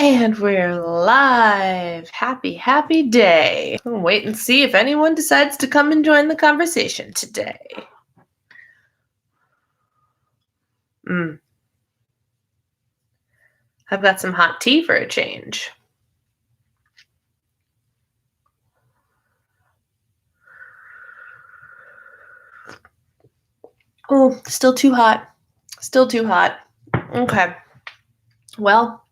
And we're live. Happy day. We'll wait and see if anyone decides to come and join the conversation today. I've got some hot tea for a change. Oh, still too hot. Okay. Well,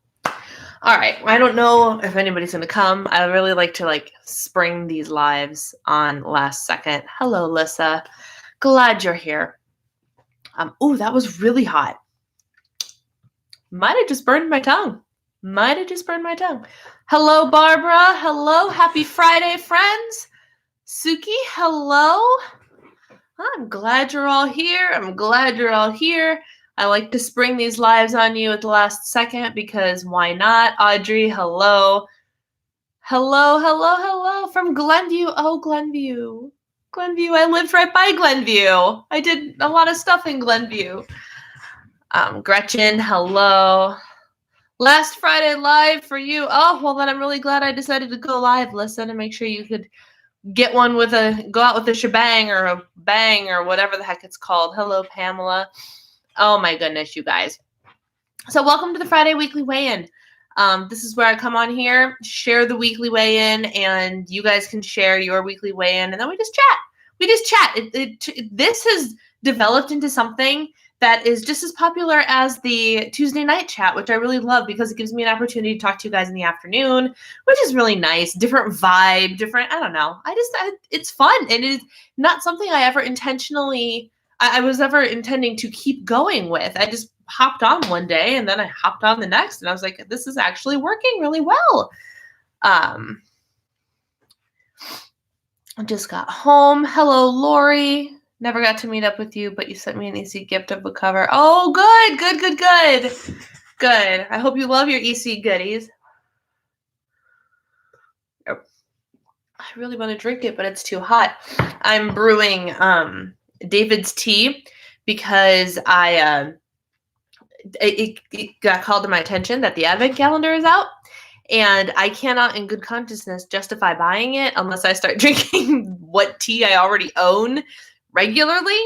all right. I don't know if anybody's going to come. I really like to spring these lives on last second. Hello, Lissa. Glad you're here. Oh, that was really hot. Might have just burned my tongue. Hello, Barbara. Hello. Happy Friday, friends. Suki, hello. I'm glad you're all here. I like to spring these lives on you at the last second because why not? Audrey, hello. Hello from Glenview. Oh, Glenview. I lived right by Glenview. I did a lot of stuff in Glenview. Gretchen, hello. Last Friday live for you. Oh, well, then I'm really glad I decided to go live, listen, and make sure you could go out with a shebang or a bang or whatever the heck it's called. Hello, Pamela. Oh, my goodness, you guys. So welcome to the Friday Weekly Weigh-In. This is where I come on here, share the weekly weigh-in, and you guys can share your weekly weigh-in, and then we just chat. This has developed into something that is just as popular as the Tuesday night chat, which I really love because it gives me an opportunity to talk to you guys in the afternoon, which is really nice. Different vibe, I don't know. It's fun, and it is not something I was ever intending to keep going with. I just hopped on one day and then I hopped on the next, and I was like, this is actually working really well. I just got home. Hello, Lori. Never got to meet up with you, but you sent me an EC gift of a cover. Oh, good. I hope you love your EC goodies. I really want to drink it, but it's too hot. I'm brewing David's tea because it got called to my attention that the advent calendar is out, and I cannot in good consciousness justify buying it unless I start drinking what tea I already own regularly.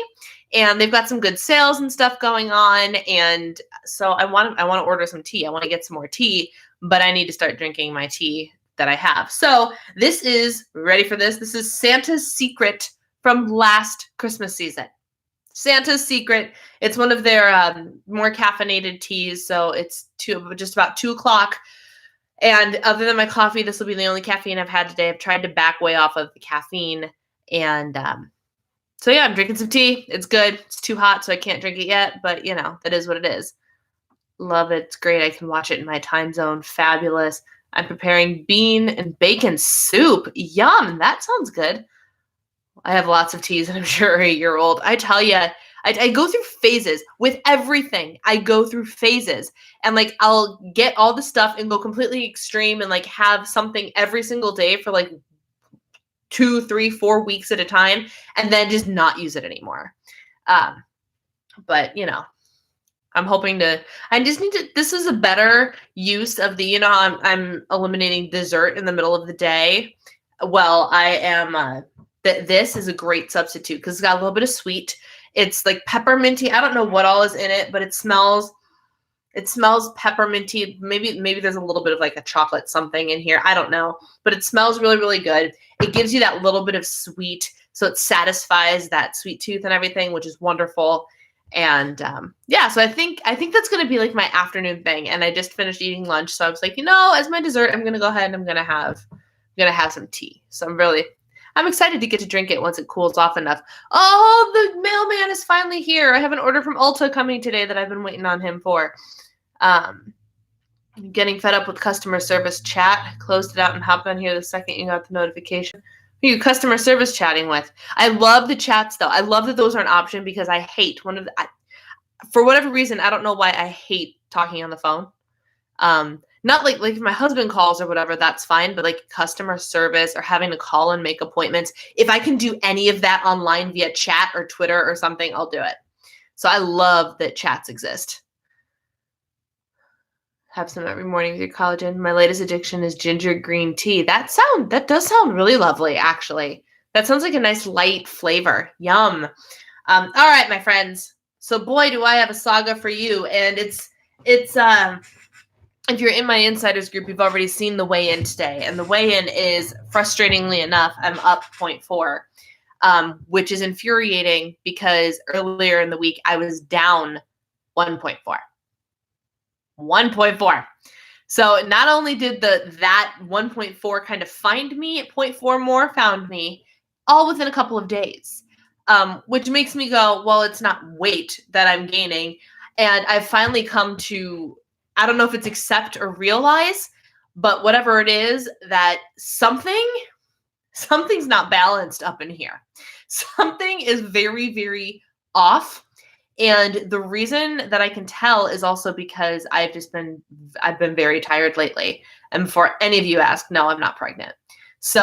And they've got some good sales and stuff going on, and so I want to order some tea. I want to get some more tea, but I need to start drinking my tea that I have. So this is, ready for this? This is Santa's Secret from last Christmas season. Santa's Secret. It's one of their more caffeinated teas, so it's just about 2 o'clock. And other than my coffee, this will be the only caffeine I've had today. I've tried to back way off of the caffeine, and so yeah, I'm drinking some tea. It's good. It's too hot, so I can't drink it yet, but that is what it is. Love it. It's great. I can watch it in my time zone. Fabulous. I'm preparing bean and bacon soup. Yum. That sounds good. I have lots of teas, and I'm sure a year-old. I tell you, I go through phases with everything. I go through phases, and I'll get all the stuff and go completely extreme and have something every single day for 2, 3, 4 weeks at a time, and then just not use it anymore. But I'm hoping this is a better use of the, I'm eliminating dessert in the middle of the day. Well, I am, this is a great substitute because it's got a little bit of sweet. It's pepperminty. I don't know what all is in it, but it smells pepperminty. Maybe there's a little bit of a chocolate something in here. I don't know, but it smells really, really good. It gives you that little bit of sweet, so it satisfies that sweet tooth and everything, which is wonderful. And yeah, so I think that's going to be my afternoon thing. And I just finished eating lunch, so I was like, as my dessert, I'm going to go ahead and I'm going to have some tea. So I'm excited to get to drink it once it cools off enough. Oh, the mailman is finally here. I have an order from Ulta coming today that I've been waiting on him for. Getting fed up with customer service chat. I closed it out and hopped on here the second you got the notification. Who are you customer service chatting with? I love the chats, though. I love that those are an option because I hate for whatever reason, I don't know why I hate talking on the phone. Not like if my husband calls or whatever, that's fine. But customer service or having to call and make appointments, if I can do any of that online via chat or Twitter or something, I'll do it. So I love that chats exist. Have some every morning with your collagen. My latest addiction is ginger green tea. That does sound really lovely, actually. That sounds like a nice light flavor. Yum. All right, my friends. So boy, do I have a saga for you. And it's if you're in my insiders group, you've already seen the weigh-in today. And the weigh-in is, frustratingly enough, I'm up 0.4, which is infuriating because earlier in the week I was down 1.4. 1.4. So not only did that 1.4 kind of find me, 0.4 more found me, all within a couple of days, which makes me go, well, it's not weight that I'm gaining. And I've finally come to, I don't know if it's accept or realize, but whatever it is, that something's not balanced up in here. Something is very, very off. And the reason that I can tell is also because I've been very tired lately. And before any of you ask, no, I'm not pregnant. So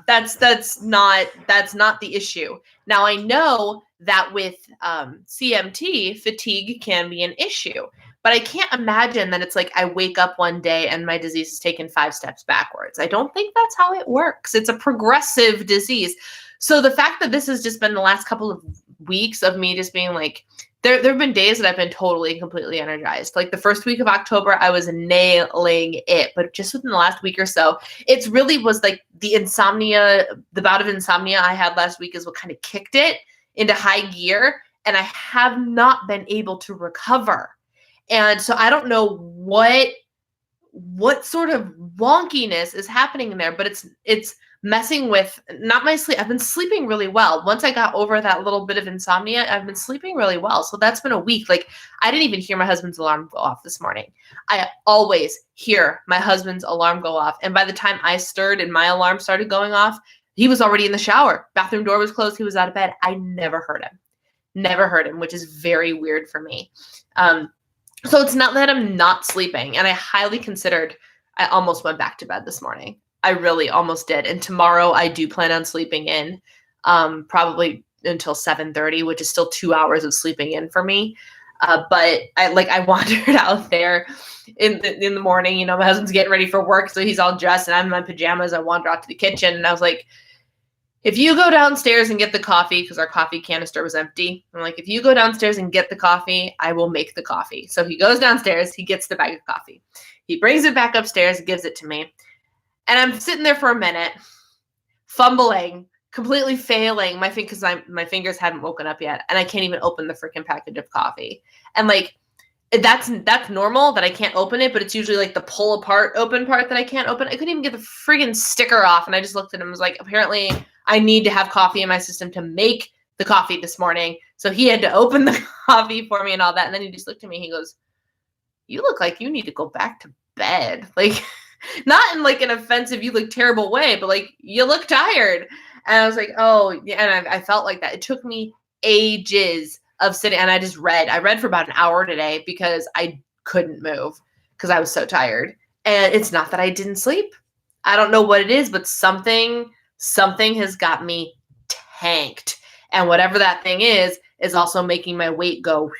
that's not the issue. Now I know that with CMT, fatigue can be an issue, but I can't imagine that it's like I wake up one day and my disease has taken 5 steps backwards. I don't think that's how it works. It's a progressive disease. So the fact that this has just been the last couple of weeks of me just being like, there have been days that I've been totally and completely energized. Like the first week of October, I was nailing it. But just within the last week or so, it really was like the bout of insomnia I had last week is what kind of kicked it into high gear. And I have not been able to recover. And so I don't know what sort of wonkiness is happening in there, but it's messing with not my sleep. I've been sleeping really well. Once I got over that little bit of insomnia, I've been sleeping really well. So that's been a week. Like I didn't even hear my husband's alarm go off this morning. I always hear my husband's alarm go off. And by the time I stirred and my alarm started going off, he was already in the shower. Bathroom door was closed. He was out of bed. I never heard him, which is very weird for me. So it's not that I'm not sleeping, and I almost went back to bed this morning. I really almost did. And tomorrow I do plan on sleeping in, probably until 7:30, which is still 2 hours of sleeping in for me. But I wandered out there in the morning, my husband's getting ready for work. So he's all dressed and I'm in my pajamas. I wander out to the kitchen and I was like, if you go downstairs and get the coffee, because our coffee canister was empty, I'm like, if you go downstairs and get the coffee, I will make the coffee. So he goes downstairs, he gets the bag of coffee. He brings it back upstairs, gives it to me. And I'm sitting there for a minute, fumbling, completely failing, because my fingers hadn't woken up yet. And I can't even open the freaking package of coffee. And that's normal that I can't open it, but it's usually like the pull apart open part that I can't open. I couldn't even get the friggin' sticker off. And I just looked at him and was like, apparently I need to have coffee in my system to make the coffee this morning. So he had to open the coffee for me and all that. And then he just looked at me. He goes, you look like you need to go back to bed. Like, not in like an offensive, you look terrible way, but like, you look tired. And I was like, oh, yeah. And I felt like that. It took me ages of sitting. And I read for about an hour today because I couldn't move because I was so tired. And it's not that I didn't sleep. I don't know what it is, but something has got me tanked. And whatever that thing is also making my weight go.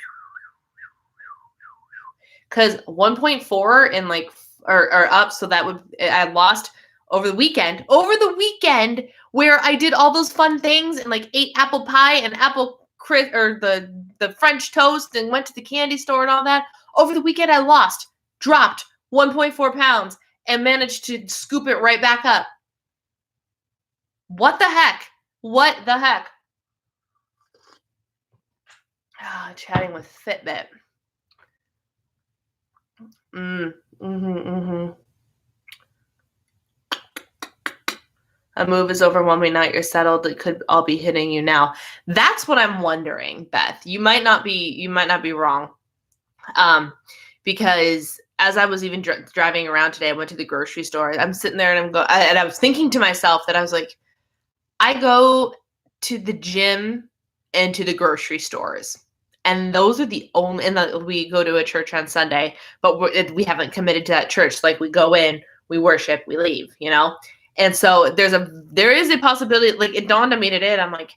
Because 1.4 in or up. So I lost over the weekend where I did all those fun things and like ate apple pie and the French toast and went to the candy store and all that. Over the weekend, I dropped 1.4 pounds and managed to scoop it right back up. What the heck? Chatting with Fitbit. A move is overwhelming. Now you're settled. It could all be hitting you now. That's what I'm wondering, Beth. You might not be wrong. Because as I was even driving around today, I went to the grocery store. I'm sitting there and I was thinking to myself that I was like, I go to the gym and to the grocery stores. And those are the only, and we go to a church on Sunday, but we haven't committed to that church. Like we go in, we worship, we leave, And so there is a possibility, like it dawned on me today, and I'm like,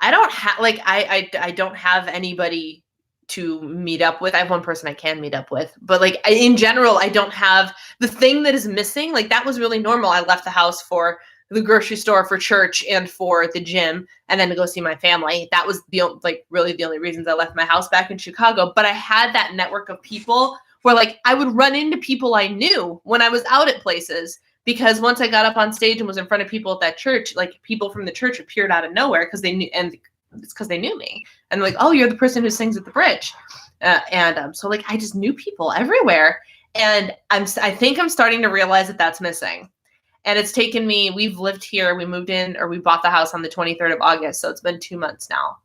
I don't have, I don't have anybody to meet up with. I have one person I can meet up with, but like in general, I don't have the thing that is missing. Like that was really normal. I left the house for the grocery store, for church, and for the gym, and then to go see my family. That was really the only reasons I left my house back in Chicago. But I had that network of people where like I would run into people I knew when I was out at places, because once I got up on stage and was in front of people at that church, like people from the church appeared out of nowhere because they knew, and it's because they knew me, and like, oh, you're the person who sings at the bridge, so like I just knew people everywhere, and I think I'm starting to realize that that's missing. And it's taken me, we've lived here, we moved in, or we bought the house on the 23rd of August. So it's been 2 months now.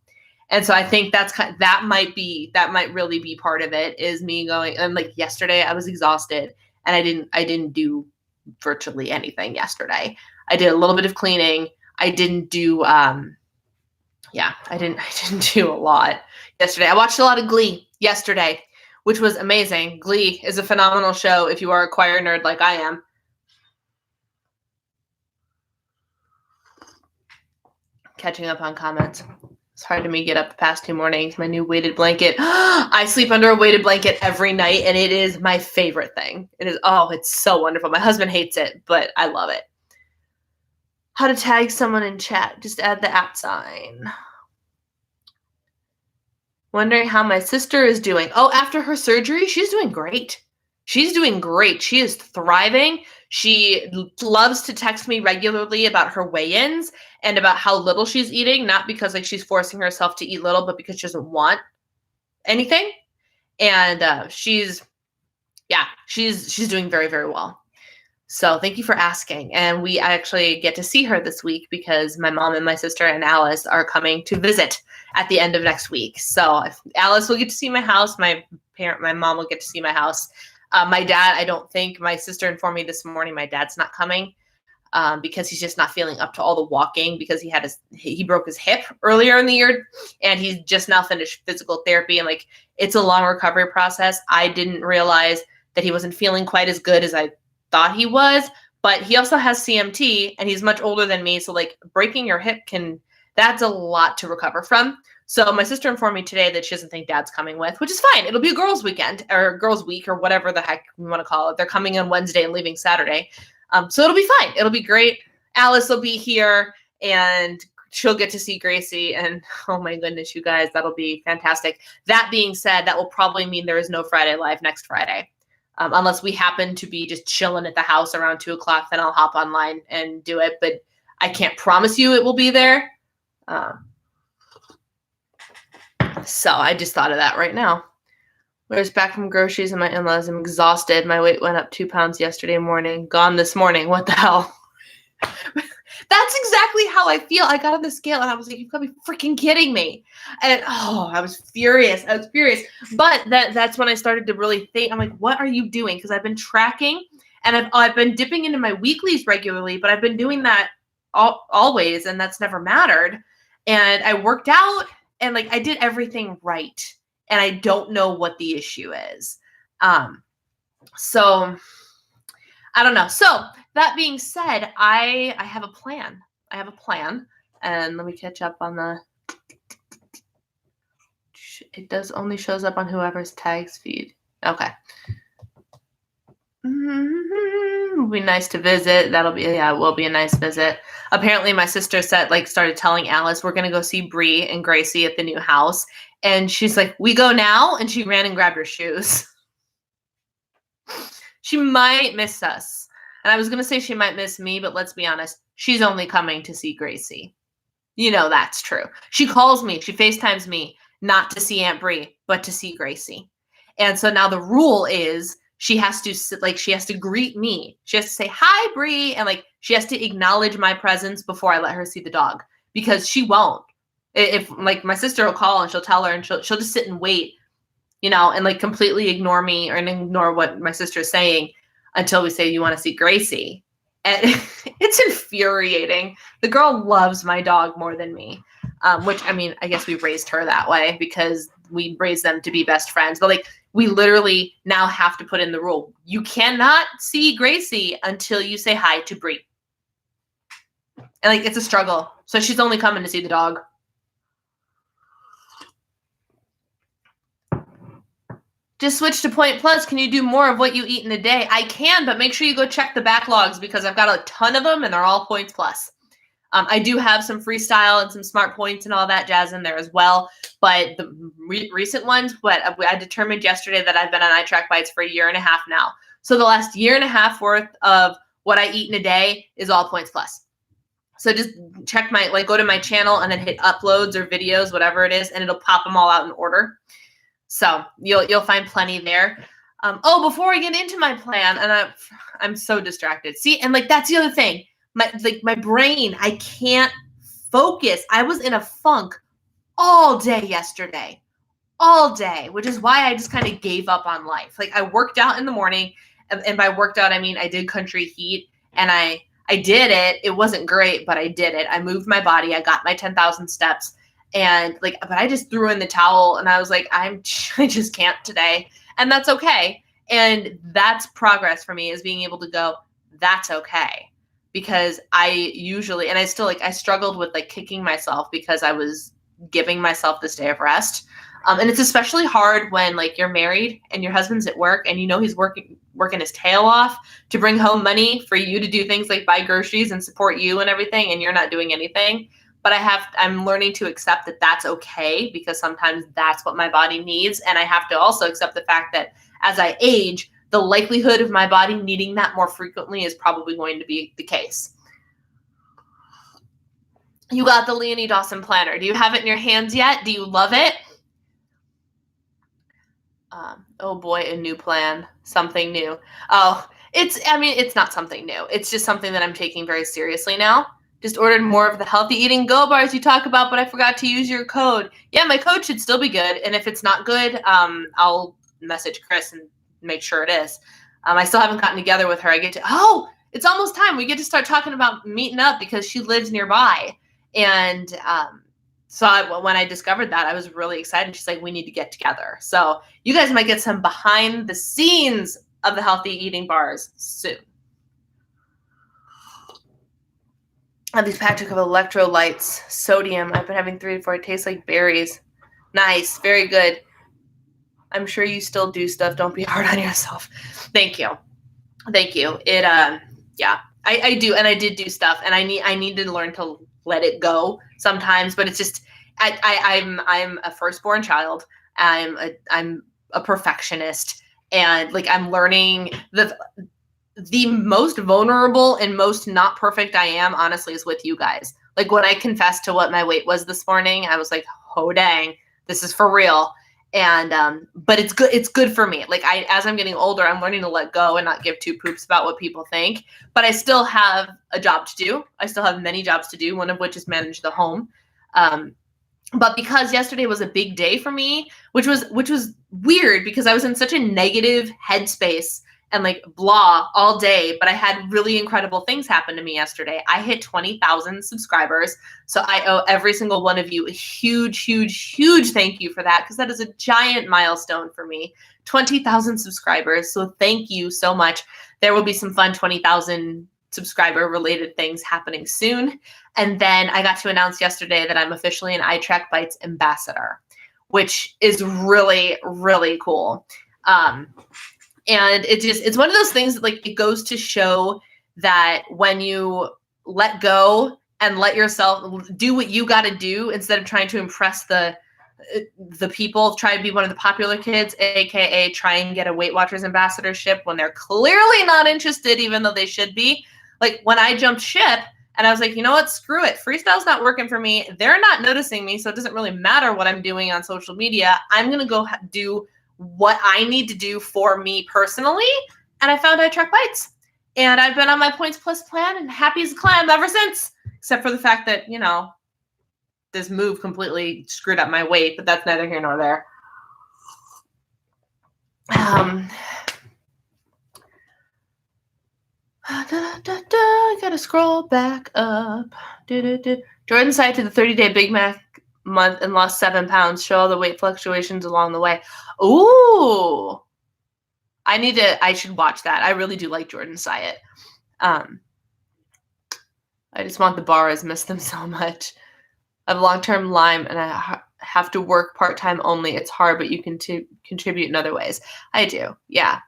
And so I think that might really be part of it, is me going, and like yesterday I was exhausted and I didn't do virtually anything yesterday. I did a little bit of cleaning. I didn't do, I didn't do a lot yesterday. I watched a lot of Glee yesterday, which was amazing. Glee is a phenomenal show if you are a choir nerd like I am. Catching up on comments. It's hard to me get up the past 2 mornings. My new weighted blanket. I sleep under a weighted blanket every night, and it is my favorite thing. It's so wonderful. My husband hates it, but I love it. How to tag someone in chat. Just add the @ sign. Wondering how my sister is doing. Oh, after her surgery, she's doing great. She's doing great. She is thriving. She loves to text me regularly about her weigh-ins and about how little she's eating, not because like she's forcing herself to eat little, but because she doesn't want anything. And she's doing very, very well. So thank you for asking. And we actually get to see her this week because my mom and my sister and Alice are coming to visit at the end of next week. So Alice will get to see my house. My mom will get to see my house. My dad, I don't think, my sister informed me this morning, my dad's not coming because he's just not feeling up to all the walking, because he broke his hip earlier in the year, and he's just now finished physical therapy, and like it's a long recovery process. I didn't realize that he wasn't feeling quite as good as I thought he was, but he also has CMT and he's much older than me. So like breaking your hip that's a lot to recover from. So my sister informed me today that she doesn't think dad's coming with, which is fine. It'll be a girls' weekend or girls' week or whatever the heck we want to call it. They're coming on Wednesday and leaving Saturday. So it'll be fine. It'll be great. Alice will be here and she'll get to see Gracie. And oh my goodness, you guys, that'll be fantastic. That being said, that will probably mean there is no Friday Live next Friday. Unless we happen to be just chilling at the house around 2:00, then I'll hop online and do it. But I can't promise you it will be there. So I just thought of that right now. I was back from groceries and my in-laws. I'm exhausted. My weight went up 2 pounds yesterday morning. Gone this morning. What the hell? That's exactly how I feel. I got on the scale and I was like, you've got to be freaking kidding me. And I was furious. But that's when I started to really think. I'm like, what are you doing? Because I've been tracking and I've been dipping into my weeklies regularly, but I've been doing that always, and that's never mattered. And I worked out and like I did everything right. And I don't know what the issue is. So I don't know. So that being said, I have a plan. And let me catch up on the. It does only shows up on whoever's tags feed. Okay. It'll be nice to visit. It will be a nice visit. Apparently my sister started telling Alice, we're going to go see Bree and Gracie at the new house. And she's like, we go now? And she ran and grabbed her shoes. She might miss us. And I was going to say she might miss me, but let's be honest. She's only coming to see Gracie. You know that's true. She calls me. She FaceTimes me not to see Aunt Bree, but to see Gracie. And so now the rule is she has to greet me. She has to say, hi, Bree. And she has to acknowledge my presence before I let her see the dog, because she won't. If my sister will call and she'll tell her and she'll just sit and wait, and completely ignore me or ignore what my sister is saying until we say, you want to see Gracie? And it's infuriating. The girl loves my dog more than me, which, I guess we raised her that way because we raised them to be best friends. But we literally now have to put in the rule. You cannot see Gracie until you say hi to Bree. And it's a struggle. So she's only coming to see the dog. just switch to Point Plus. Can you do more of what you eat in a day? I can, but make sure you go check the backlogs because I've got a ton of them and they're all Points Plus. I do have some Freestyle and some Smart Points and all that jazz in there as well. But the recent ones, I determined yesterday that I've been on iTrack Bites for 1.5 years now. So the last 1.5 years worth of what I eat in a day is all Points Plus. So just check go to my channel and then hit uploads or videos, whatever it is, and it'll pop them all out in order. So you'll find plenty there. Before I get into my plan, and I'm so distracted. See, and that's the other thing. My brain, I can't focus. I was in a funk all day yesterday, which is why I just kind of gave up on life. I worked out in the morning, and by worked out, I mean I did country heat, and I did it. It wasn't great, but I did it. I moved my body. I got my 10,000 steps, and but I just threw in the towel, and I was like, I just can't today, and that's okay. And that's progress for me, is being able to go, that's okay. Because I usually, and I still I struggled with kicking myself because I was giving myself this day of rest. And it's especially hard when you're married and your husband's at work and he's working his tail off to bring home money for you to do things like buy groceries and support you and everything, and you're not doing anything. But I'm learning to accept that that's okay, because sometimes that's what my body needs. And I have to also accept the fact that as I age, the likelihood of my body needing that more frequently is probably going to be the case. You got the Leonie Dawson planner. Do you have it in your hands yet? Do you love it? Oh boy, a new plan. Something new. Oh, it's not something new. It's just something that I'm taking very seriously now. Just ordered more of the healthy eating Go bars you talk about, but I forgot to use your code. Yeah, my code should still be good. And if it's not good, I'll message Chris and make sure it is. I still haven't gotten together with her. It's almost time. We get to start talking about meeting up because she lives nearby. And when I discovered that, I was really excited. She's like, we need to get together. So you guys might get some behind the scenes of the healthy eating bars soon. I have these packets of electrolytes, sodium. I've been having 3 to 4. It tastes like berries. Nice. Very good. I'm sure you still do stuff. Don't be hard on yourself. Thank you. I do. And I did do stuff, and I need to learn to let it go sometimes, but it's just, I'm a firstborn child. I'm a perfectionist, and I'm learning the most vulnerable and most not perfect I am, honestly, is with you guys. When I confessed to what my weight was this morning, I was like, oh dang, this is for real. And but it's good for me. As I'm getting older, I'm learning to let go and not give two poops about what people think. But I still have a job to do. I still have many jobs to do, one of which is manage the home. But because yesterday was a big day for me, which was weird because I was in such a negative headspace and blah all day, but I had really incredible things happen to me yesterday. I hit 20,000 subscribers. So I owe every single one of you a huge, huge, huge thank you for that, because that is a giant milestone for me. 20,000 subscribers. So thank you so much. There will be some fun 20,000 subscriber related things happening soon. And then I got to announce yesterday that I'm officially an iTrack Bites ambassador, which is really, really cool. And it's one of those things that it goes to show that when you let go and let yourself do what you got to do, instead of trying to impress the people, try to be one of the popular kids, aka try and get a Weight Watchers ambassadorship when they're clearly not interested, even though they should be. When I jumped ship and I was like, you know what, screw it. Freestyle's not working for me. They're not noticing me, so it doesn't really matter what I'm doing on social media. I'm going to go do what I need to do for me personally. And I found iTrack Bites. And I've been on my Points Plus plan and happy as a clam ever since. Except for the fact that, this move completely screwed up my weight, but that's neither here nor there. I gotta scroll back up. Jordan cited the 30-day Big Mac month and lost 7 pounds. Show all the weight fluctuations along the way. Ooh. I should watch that. I really do like Jordan's diet. I just want the bars. Miss them so much. I have long-term Lyme and have to work part-time only. It's hard, but you can contribute in other ways. I do. Yeah.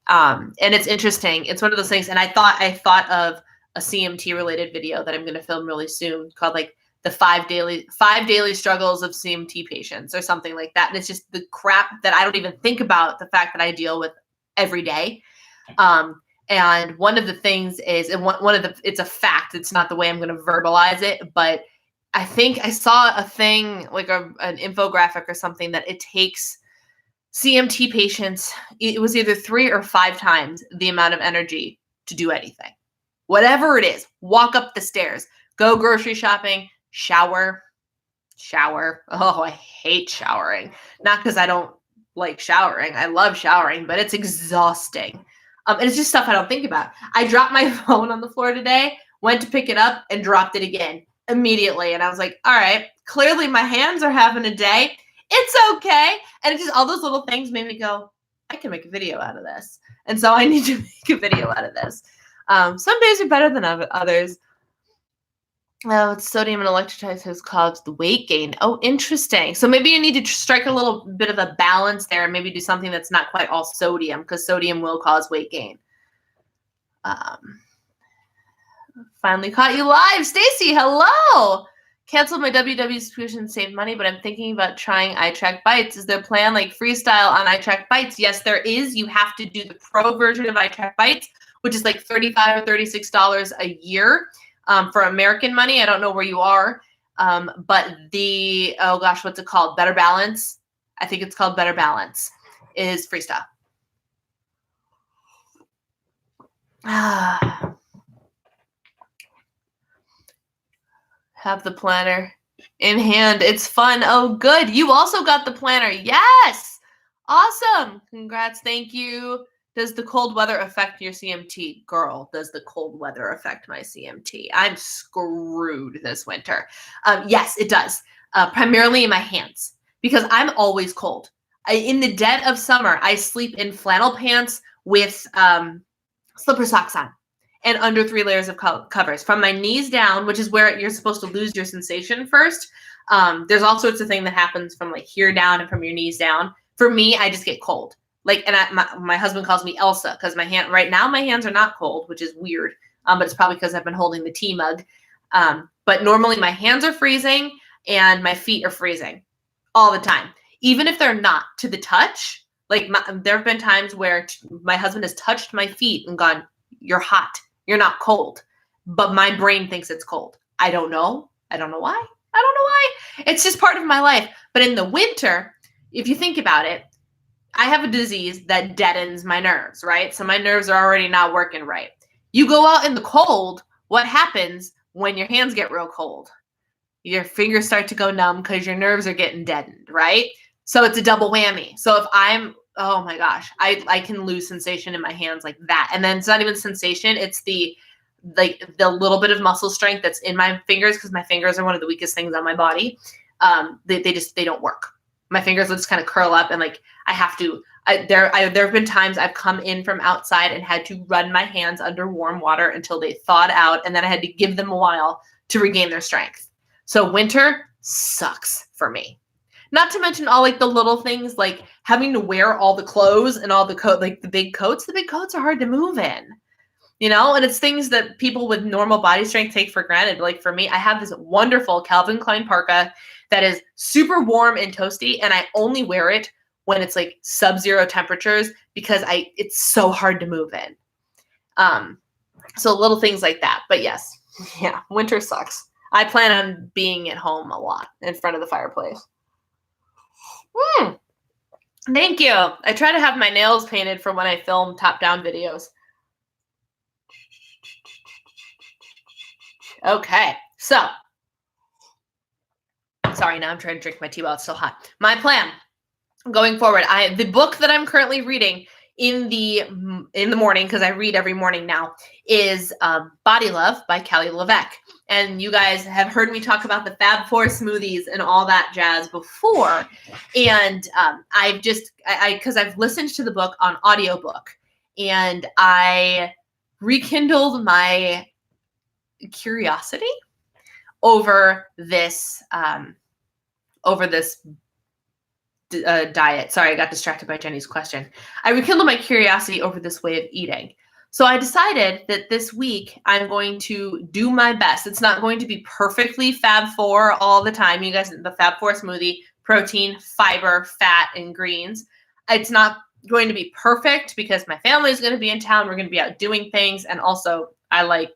And it's interesting. It's one of those things. And I thought of a CMT related video that I'm going to film really soon called like the five daily struggles of CMT patients or something like that. And it's just the crap that I don't even think about, the fact that I deal with every day. And one of the things is, and it's a fact. It's not the way I'm going to verbalize it, but I think I saw a thing like an infographic or something that it takes CMT patients, it was either 3 or 5 times the amount of energy to do anything. Whatever it is, walk up the stairs, go grocery shopping, shower. Oh, I hate showering. Not because I don't like showering. I love showering, but it's exhausting. And it's just stuff I don't think about. I dropped my phone on the floor today, went to pick it up, and dropped it again immediately. And I was like, all right, clearly my hands are having a day. It's okay. And it's just all those little things made me go, I can make a video out of this. And so I need to make a video out of this. Some days are better than others. It's sodium and electrolytes has caused the weight gain. Oh, interesting. So maybe you need to strike a little bit of a balance there and maybe do something that's not quite all sodium, because sodium will cause weight gain. Finally caught you live. Stacy, hello. Canceled my WW subscription, saved money, but I'm thinking about trying iTrack Bites. Is there a plan like freestyle on iTrack Bites? Yes, there is. You have to do the pro version of iTrack Bites, which is like $35 or $36 a year for American money. I don't know where you are, but the, oh gosh, what's it called? Better Balance. I think it's called Better Balance is freestyle. Have the planner in hand. It's fun. Oh, good. You also got the planner. Yes. Awesome. Congrats. Thank you. Does the cold weather affect your CMT? Girl, does the cold weather affect my CMT? I'm screwed this winter. Yes, it does. Primarily in my hands, because I'm always cold. In the dead of summer, I sleep in flannel pants with slipper socks on and under 3 layers of covers. From my knees down, which is where you're supposed to lose your sensation first. There's all sorts of things that happens from like here down and from your knees down. For me, I just get cold. Like, and my husband calls me Elsa because right now my hands are not cold, which is weird. But it's probably because I've been holding the tea mug. But normally my hands are freezing and my feet are freezing all the time. Even if they're not to the touch, like there have been times where my husband has touched my feet and gone, "You're hot. You're not cold." But my brain thinks it's cold. I don't know. I don't know why. It's just part of my life. But in the winter, if you think about it, I have a disease that deadens my nerves, right? So my nerves are already not working right. You go out in the cold, what happens when your hands get real cold? Your fingers start to go numb because your nerves are getting deadened, right? So it's a double whammy. So if oh my gosh, I can lose sensation in my hands like that. And then it's not even sensation. It's the little bit of muscle strength that's in my fingers, because my fingers are one of the weakest things on my body. They don't work. My fingers will just kind of curl up, and like I have to, there have been times I've come in from outside and had to run my hands under warm water until they thawed out. And then I had to give them a while to regain their strength. So winter sucks for me. Not to mention all like the little things, like having to wear all the clothes and all the like the big coats. The big coats are hard to move in, and it's things that people with normal body strength take for granted. Like for me, I have this wonderful Calvin Klein parka that is super warm and toasty, and I only wear it when it's like sub-zero temperatures because it's so hard to move in. So little things like that. But yes, yeah, winter sucks. I plan on being at home a lot in front of the fireplace. Thank you. I try to have my nails painted for when I film top-down videos. Okay, so sorry, now I'm trying to drink my tea while it's still hot. My plan going forward, the book that I'm currently reading in the morning, because I read every morning now, is Body Love by Kelly LeVeque. And you guys have heard me talk about the Fab Four smoothies and all that jazz before. And because I've listened to the book on audiobook, and I rekindled my curiosity over this over this diet. Sorry, I got distracted by Jenny's question. I rekindled my curiosity over this way of eating. So I decided that this week I'm going to do my best. It's not going to be perfectly Fab4 all the time. You guys, the Fab4 smoothie, protein, fiber, fat, and greens. It's not going to be perfect because my family is going to be in town. We're going to be out doing things. And also I like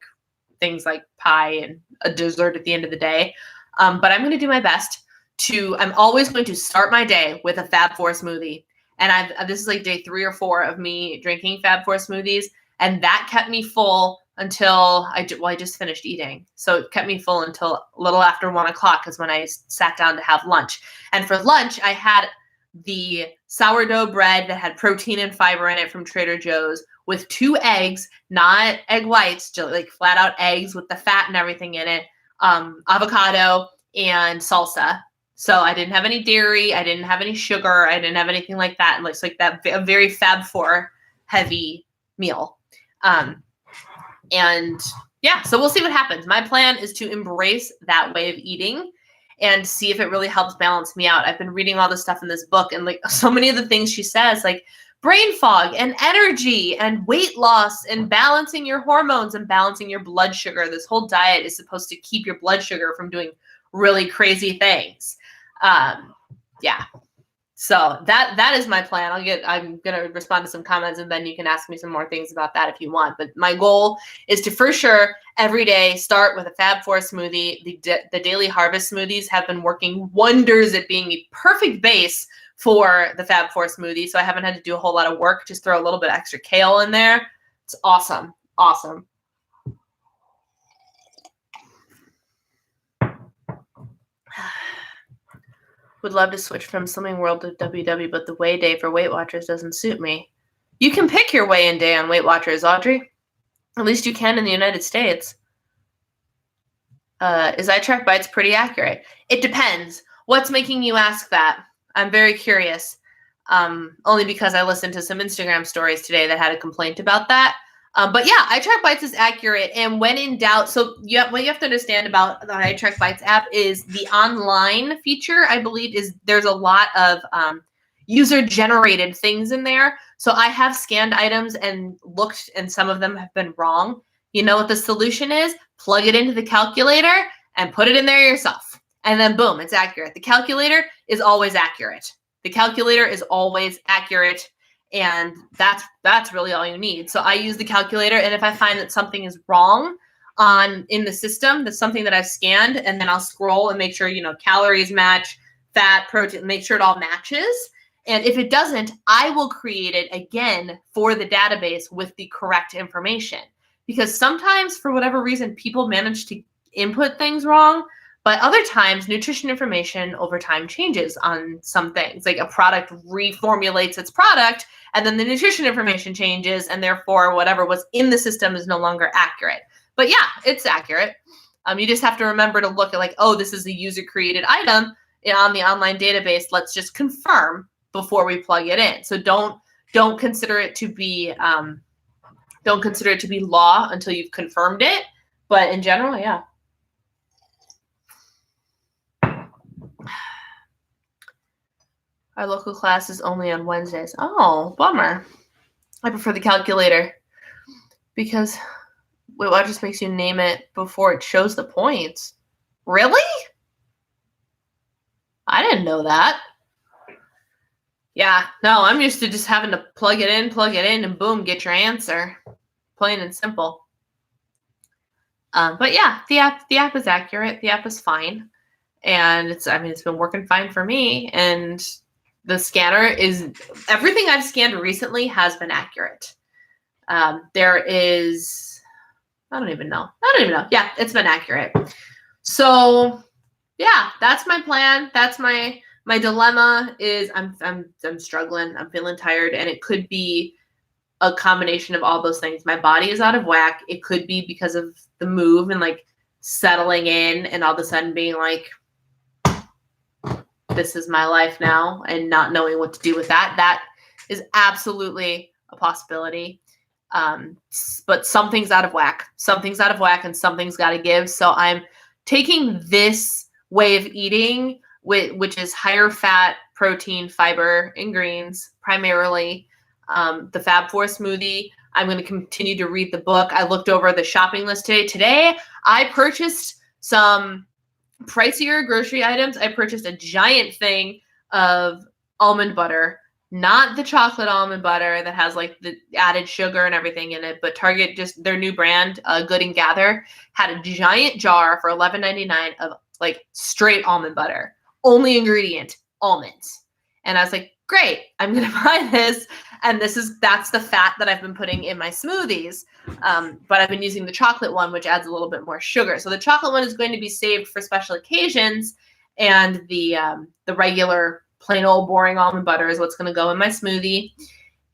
things like pie and a dessert at the end of the day. But I'm going to do my best I'm always going to start my day with a Fab4 smoothie. And this is like day 3 or 4 of me drinking Fab4 smoothies. And that kept me full until I just finished eating. So it kept me full until a little after 1 o'clock is when I sat down to have lunch. And for lunch, I had the sourdough bread that had protein and fiber in it from Trader Joe's with 2 eggs, not egg whites, just like flat out eggs with the fat and everything in it, avocado and salsa. So I didn't have any dairy. I didn't have any sugar. I didn't have anything like that. And it's like that a very Fab4 heavy meal. And yeah, so we'll see what happens. My plan is to embrace that way of eating and see if it really helps balance me out. I've been reading all this stuff in this book, and like so many of the things she says, like brain fog and energy and weight loss and balancing your hormones and balancing your blood sugar. This whole diet is supposed to keep your blood sugar from doing really crazy things. Yeah. So that is my plan. I'm going to respond to some comments, and then you can ask me some more things about that if you want. But my goal is to, for sure, every day start with a Fab4 smoothie. The Daily Harvest smoothies have been working wonders at being a perfect base for the Fab4 smoothie. So I haven't had to do a whole lot of work. Just throw a little bit extra kale in there. It's awesome. Awesome. Would love to switch from Slimming World to WW, but the weigh day for Weight Watchers doesn't suit me. You can pick your weigh-in day on Weight Watchers, Audrey. At least you can in the United States. Is iTrack Bites pretty accurate? It depends. What's making you ask that? I'm very curious. Only because I listened to some Instagram stories today that had a complaint about that. But yeah, iTrack Bites is accurate. And when in doubt, so what you have to understand about the iTrack Bites app is the online feature, I believe, is there's a lot of user-generated things in there. So I have scanned items and looked, and some of them have been wrong. You know what the solution is? Plug it into the calculator and put it in there yourself. And then boom, it's accurate. The calculator is always accurate. The calculator is always accurate. And that's really all you need. So I use the calculator, and if I find that something is wrong in the system, that's something that I've scanned, and then I'll scroll and make sure, calories match, fat, protein, make sure it all matches. And if it doesn't, I will create it again for the database with the correct information. Because sometimes, for whatever reason, people manage to input things wrong. But other times, nutrition information over time changes on some things. Like a product reformulates its product, and then the nutrition information changes, and therefore whatever was in the system is no longer accurate. But yeah, it's accurate. You just have to remember to look at like, oh, this is a user-created item on the online database. Let's just confirm before we plug it in. So don't consider it to be law until you've confirmed it. But in general, yeah. Our local class is only on Wednesdays. Oh, bummer. I prefer the calculator because Weight Watchers makes you name it before it shows the points. Really? I didn't know that. Yeah, no, I'm used to just having to plug it in, and boom, get your answer. Plain and simple. But yeah, the app is accurate. The app is fine. And it's been working fine for me. And the scanner is, everything I've scanned recently has been accurate. There is, I don't even know. Yeah, it's been accurate. So yeah, that's my plan. That's my dilemma is I'm struggling. I'm feeling tired, and it could be a combination of all those things. My body is out of whack. It could be because of the move and like settling in and all of a sudden being like, this is my life now, and not knowing what to do with that. That is absolutely a possibility. But something's out of whack. Something's out of whack, and something's got to give. So I'm taking this way of eating which is higher fat, protein, fiber, and greens, primarily. The Fab Four smoothie. I'm going to continue to read the book. I looked over the shopping list today. Today, I purchased some pricier grocery items. I purchased a giant thing of almond butter, not the chocolate almond butter that has like the added sugar and everything in it, but Target, just their new brand, Good and Gather, had a giant jar for $11.99 of like straight almond butter. Only ingredient, almonds. And I was like, great, I'm going to buy this. And that's the fat that I've been putting in my smoothies. But I've been using the chocolate one, which adds a little bit more sugar. So the chocolate one is going to be saved for special occasions. And the regular plain old boring almond butter is what's going to go in my smoothie.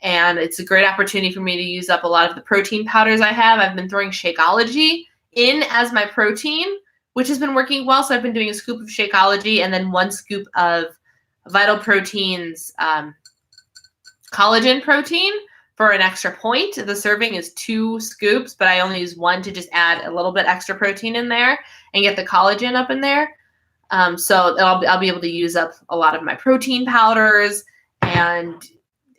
And it's a great opportunity for me to use up a lot of the protein powders I have. I've been throwing Shakeology in as my protein, which has been working well. So I've been doing a scoop of Shakeology and then 1 scoop of Vital Proteins collagen protein for an extra point. The serving is 2 scoops, but I only use 1 to just add a little bit extra protein in there and get the collagen up in there. So I'll be able to use up a lot of my protein powders, and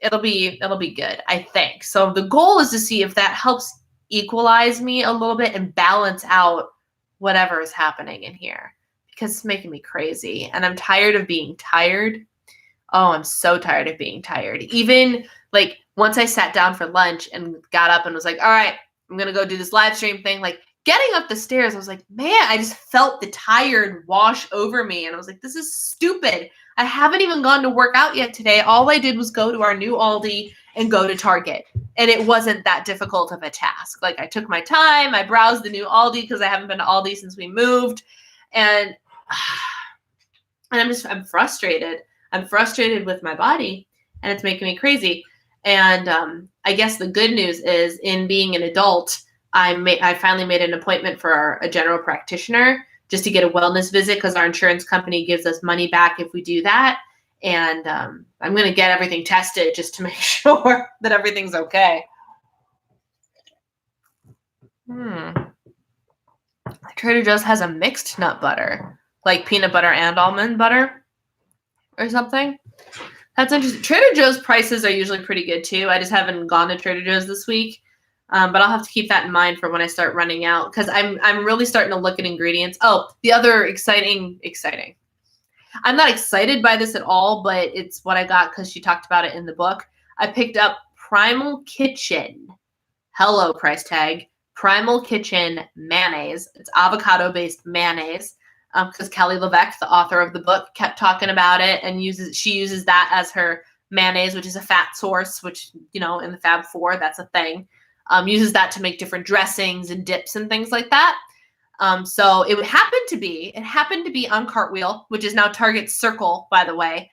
it'll be good, I think. So the goal is to see if that helps equalize me a little bit and balance out whatever is happening in here, because it's making me crazy and I'm tired of being tired. Oh, I'm so tired of being tired. Even like once I sat down for lunch and got up and was like, all right, I'm going to go do this live stream thing. Like getting up the stairs, I was like, man, I just felt the tired wash over me. And I was like, this is stupid. I haven't even gone to work out yet today. All I did was go to our new Aldi and go to Target. And it wasn't that difficult of a task. Like I took my time. I browsed the new Aldi because I haven't been to Aldi since we moved. And I'm frustrated. I'm frustrated with my body, and it's making me crazy. And I guess the good news is, in being an adult, I finally made an appointment for a general practitioner just to get a wellness visit, because our insurance company gives us money back if we do that. And I'm going to get everything tested just to make sure that everything's okay. Trader Joe's has a mixed nut butter, like peanut butter and almond butter or something. That's interesting. Trader Joe's prices are usually pretty good too. I just haven't gone to Trader Joe's this week. But I'll have to keep that in mind for when I start running out, because I'm really starting to look at ingredients. Oh, the other exciting. I'm not excited by this at all, but it's what I got because she talked about it in the book. I picked up Primal Kitchen. Hello, price tag. Primal Kitchen mayonnaise. It's avocado-based mayonnaise. Because Kelly LeVeque, the author of the book, kept talking about it, and she uses that as her mayonnaise, which is a fat source, which, in the Fab Four, that's a thing. Uses that to make different dressings and dips and things like that. So it happened to be on Cartwheel, which is now Target Circle, by the way,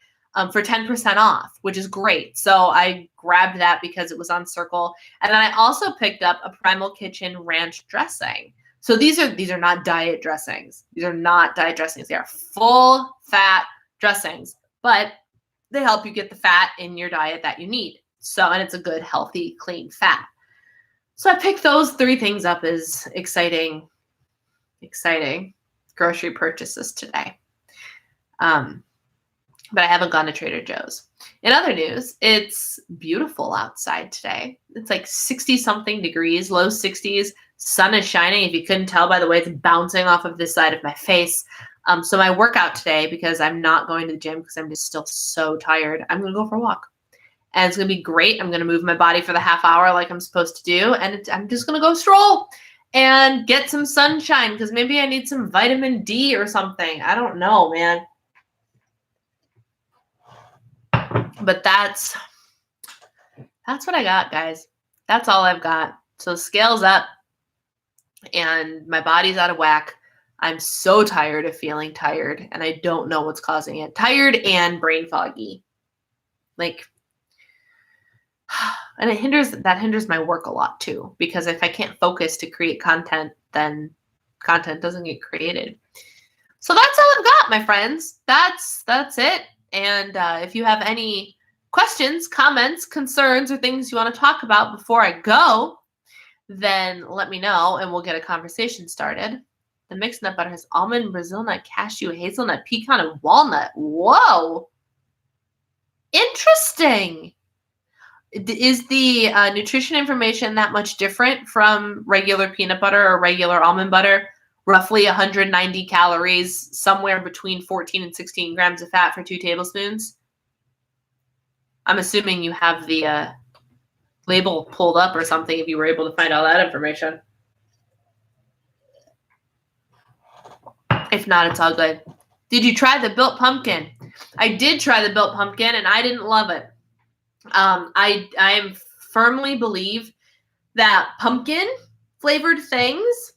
for 10% off, which is great. So I grabbed that because it was on Circle. And then I also picked up a Primal Kitchen ranch dressing. So these are not diet dressings. These are not diet dressings. They are full fat dressings, but they help you get the fat in your diet that you need. So, and it's a good, healthy, clean fat. So I picked those 3 things up as exciting grocery purchases today. But I haven't gone to Trader Joe's. In other news, it's beautiful outside today. It's like 60-something degrees, low 60s. Sun is shining. If you couldn't tell by the way it's bouncing off of this side of my face. So my workout today, because I'm not going to the gym because I'm just still so tired, I'm going to go for a walk. And it's going to be great. I'm going to move my body for the half hour like I'm supposed to do. And I'm just going to go stroll and get some sunshine, because maybe I need some vitamin D or something. I don't know, man. But that's what I got, guys. That's all I've got. So scale's up and my body's out of whack. I'm so tired of feeling tired, and I don't know what's causing it. Tired and brain foggy. And that hinders my work a lot too, because if I can't focus to create content, then content doesn't get created. So that's all I've got, my friends. That's it. And if you have any questions, comments, concerns, or things you want to talk about before I go, then let me know and we'll get a conversation started. The mixed nut butter has almond, Brazil nut, cashew, hazelnut, pecan, and walnut. Whoa. Interesting. Is the nutrition information that much different from regular peanut butter or regular almond butter? Roughly 190 calories, somewhere between 14 and 16 grams of fat for 2 tablespoons. I'm assuming you have the label pulled up or something if you were able to find all that information. If not, it's all good. Did you try the built pumpkin? I did try the built pumpkin, and I didn't love it. I firmly believe that pumpkin flavored things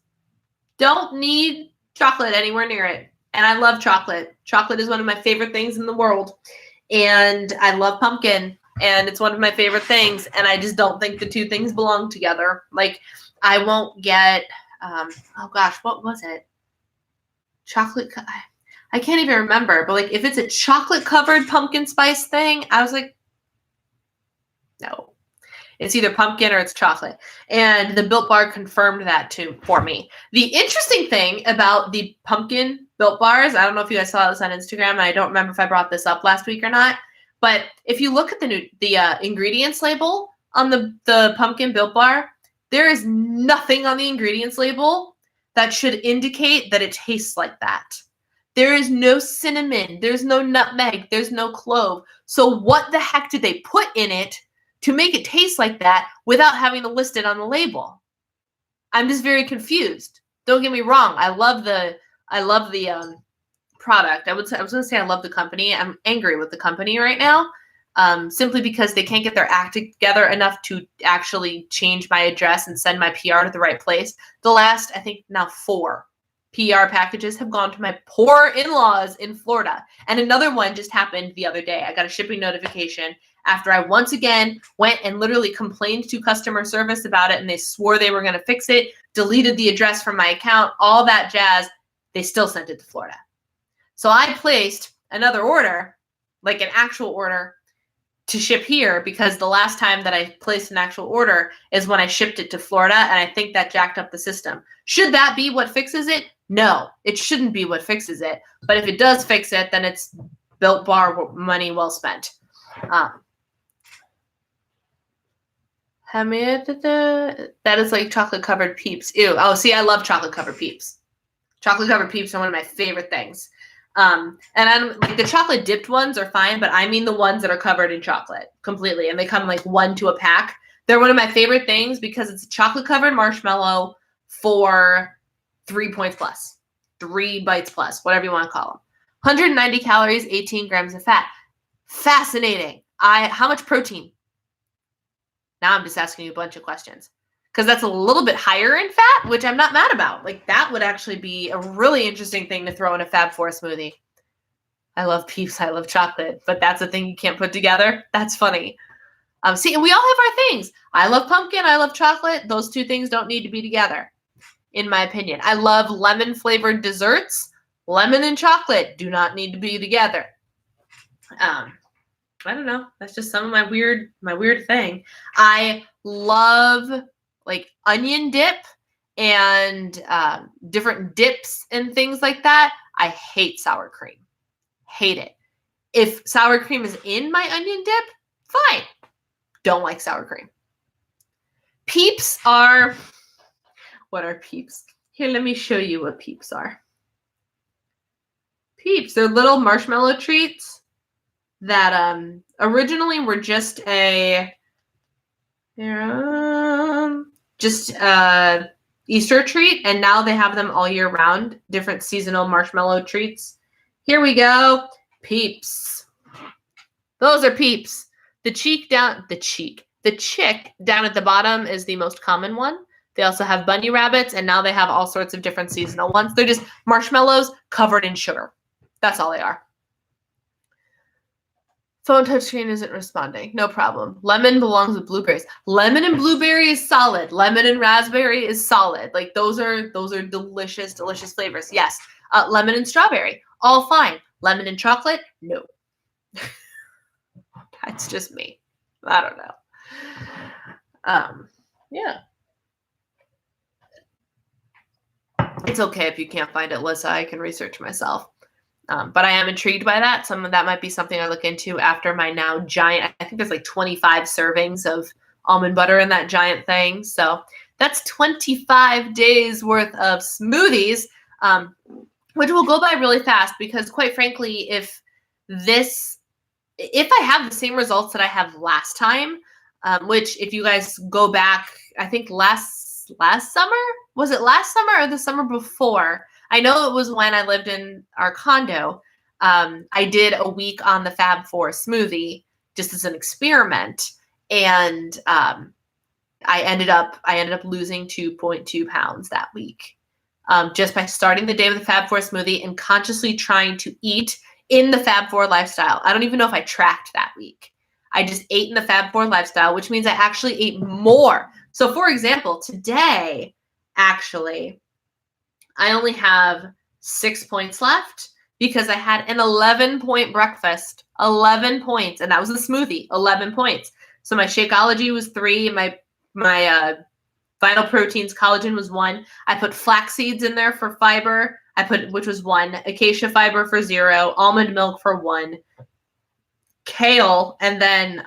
don't need chocolate anywhere near it. And I love chocolate. Chocolate is one of my favorite things in the world. And I love pumpkin, and it's one of my favorite things. And I just don't think the two things belong together. Like, I won't get, oh gosh, what was it? Chocolate. I can't even remember. But like, if it's a chocolate covered pumpkin spice thing, I was like, no. It's either pumpkin or it's chocolate. And the Built Bar confirmed that too for me. The interesting thing about the pumpkin Built Bars, I don't know if you guys saw this on Instagram, and I don't remember if I brought this up last week or not, but if you look at the ingredients label on the pumpkin Built Bar, there is nothing on the ingredients label that should indicate that it tastes like that. There is no cinnamon. There's no nutmeg. There's no clove. So what the heck did they put in it to make it taste like that without having to list it on the label? I'm just very confused. Don't get me wrong. I love the product. I was going to say I love the company. I'm angry with the company right now, simply because they can't get their act together enough to actually change my address and send my PR to the right place. The last, I think now 4 PR packages have gone to my poor in-laws in Florida. And another one just happened the other day. I got a shipping notification after I once again went and literally complained to customer service about it, and they swore they were going to fix it, deleted the address from my account, all that jazz. They still sent it to Florida. So I placed another order, like an actual order, to ship here, because the last time that I placed an actual order is when I shipped it to Florida, and I think that jacked up the system. Should that be what fixes it? No, it shouldn't be what fixes it. But if it does fix it, then it's Built Bar money well spent. That is like chocolate covered Peeps. Ew. Oh, see, I love chocolate covered Peeps. Chocolate covered Peeps are one of my favorite things. And I'm like, the chocolate dipped ones are fine, but I mean the ones that are covered in chocolate completely, and they come like 1 to a pack. They're one of my favorite things because it's a chocolate covered marshmallow for 3 points plus, 3 bites plus, whatever you want to call them. 190 calories, 18 grams of fat. Fascinating. How much protein? Now I'm just asking you a bunch of questions, because that's a little bit higher in fat, which I'm not mad about. Like, that would actually be a really interesting thing to throw in a Fab Four smoothie. I love Peeps. I love chocolate, but that's a thing you can't put together. That's funny. See, and we all have our things. I love pumpkin. I love chocolate. Those two things don't need to be together, in my opinion. I love lemon flavored desserts. Lemon and chocolate do not need to be together. I don't know. That's just some of my weird thing. I love like onion dip and different dips and things like that. I hate sour cream. Hate it. If sour cream is in my onion dip, fine. Don't like sour cream. Peeps are, what are Peeps? Here, let me show you what Peeps are. Peeps, they're little marshmallow treats that originally were just Easter treat, and now they have them all year round, different seasonal marshmallow treats. Here we go. Peeps. Those are Peeps. The chick down at the bottom is the most common one. They also have bunny rabbits, and now they have all sorts of different seasonal ones. They're just marshmallows covered in sugar. That's all they are. Phone touchscreen isn't responding. No problem. Lemon belongs with blueberries. Lemon and blueberry is solid. Lemon and raspberry is solid. Like, those are delicious, delicious flavors. Yes. Lemon and strawberry, all fine. Lemon and chocolate, no. That's just me. I don't know. Yeah. It's okay if you can't find it, Lissa. I can research myself. But I am intrigued by that. Some of that might be something I look into after my now giant, I think there's like 25 servings of almond butter in that giant thing. So that's 25 days worth of smoothies, which will go by really fast because quite frankly, if I have the same results that I have last time, which if you guys go back, I think last summer, was it last summer or the summer before? I know it was when I lived in our condo. I did a week on the Fab Four smoothie just as an experiment, and I ended up losing 2.2 pounds that week, just by starting the day with a Fab Four smoothie and consciously trying to eat in the Fab Four lifestyle. I don't even know if I tracked that week. I just ate in the Fab Four lifestyle, which means I actually ate more. So for example, today, actually, I only have 6 points left because I had an 11-point breakfast, 11 points, and that was the smoothie, 11 points. So my Shakeology was 3, my Vital Proteins collagen was 1. I put flax seeds in there for fiber, which was 1, acacia fiber for 0, almond milk for 1, kale, and then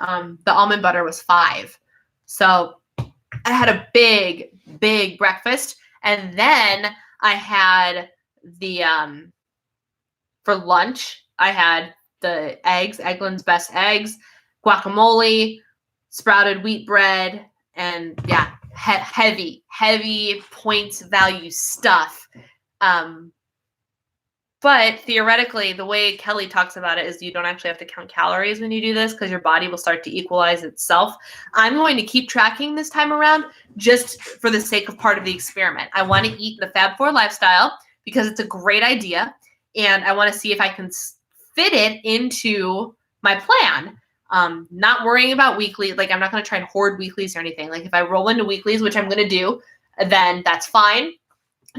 the almond butter was 5. So I had a big breakfast, and then I had the for lunch I had the eggs, Eggland's Best Eggs, guacamole, sprouted wheat bread, and yeah, heavy points value stuff. But theoretically, the way Kelly talks about it is you don't actually have to count calories when you do this because your body will start to equalize itself. I'm going to keep tracking this time around just for the sake of part of the experiment. I want to eat the Fab Four lifestyle because it's a great idea, and I want to see if I can fit it into my plan. Not worrying about weekly. Like, I'm not going to try and hoard weeklies or anything. Like, if I roll into weeklies, which I'm going to do, then that's fine.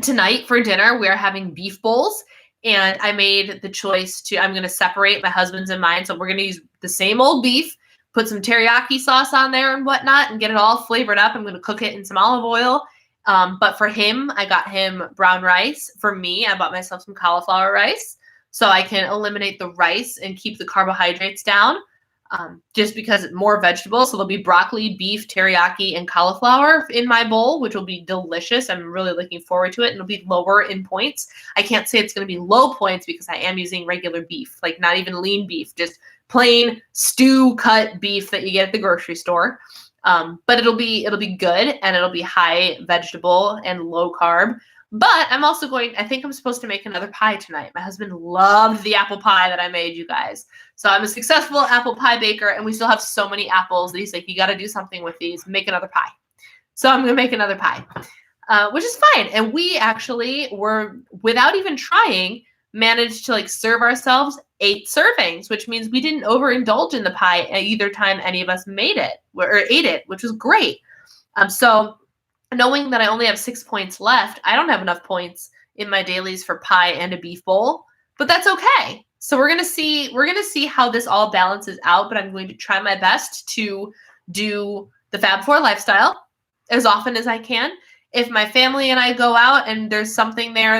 Tonight for dinner, we're having beef bowls. And I made the choice I'm going to separate my husband's and mine. So we're going to use the same old beef, put some teriyaki sauce on there and whatnot, and get it all flavored up. I'm going to cook it in some olive oil. But for him, I got him brown rice. For me, I bought myself some cauliflower rice so I can eliminate the rice and keep the carbohydrates down. Just because it's more vegetables. So there'll be broccoli, beef, teriyaki, and cauliflower in my bowl, which will be delicious. I'm really looking forward to it. And it'll be lower in points. I can't say it's going to be low points because I am using regular beef, like not even lean beef, just plain stew cut beef that you get at the grocery store. But it'll be good, and it'll be high vegetable and low carb. But I think I'm supposed to make another pie tonight. My husband loved the apple pie that I made, you guys. So I'm a successful apple pie baker, and we still have so many apples that he's like, you got to do something with these. Make another pie. So I'm going to make another pie, which is fine. And we actually without even trying, managed to serve ourselves 8 servings, which means we didn't overindulge in the pie at either time any of us made it or ate it, which was great. So knowing that I only have 6 points left, I don't have enough points in my dailies for pie and a beef bowl, but that's okay. So we're going to see how this all balances out, but I'm going to try my best to do the Fab Four lifestyle as often as I can. If my family and I go out and there's something there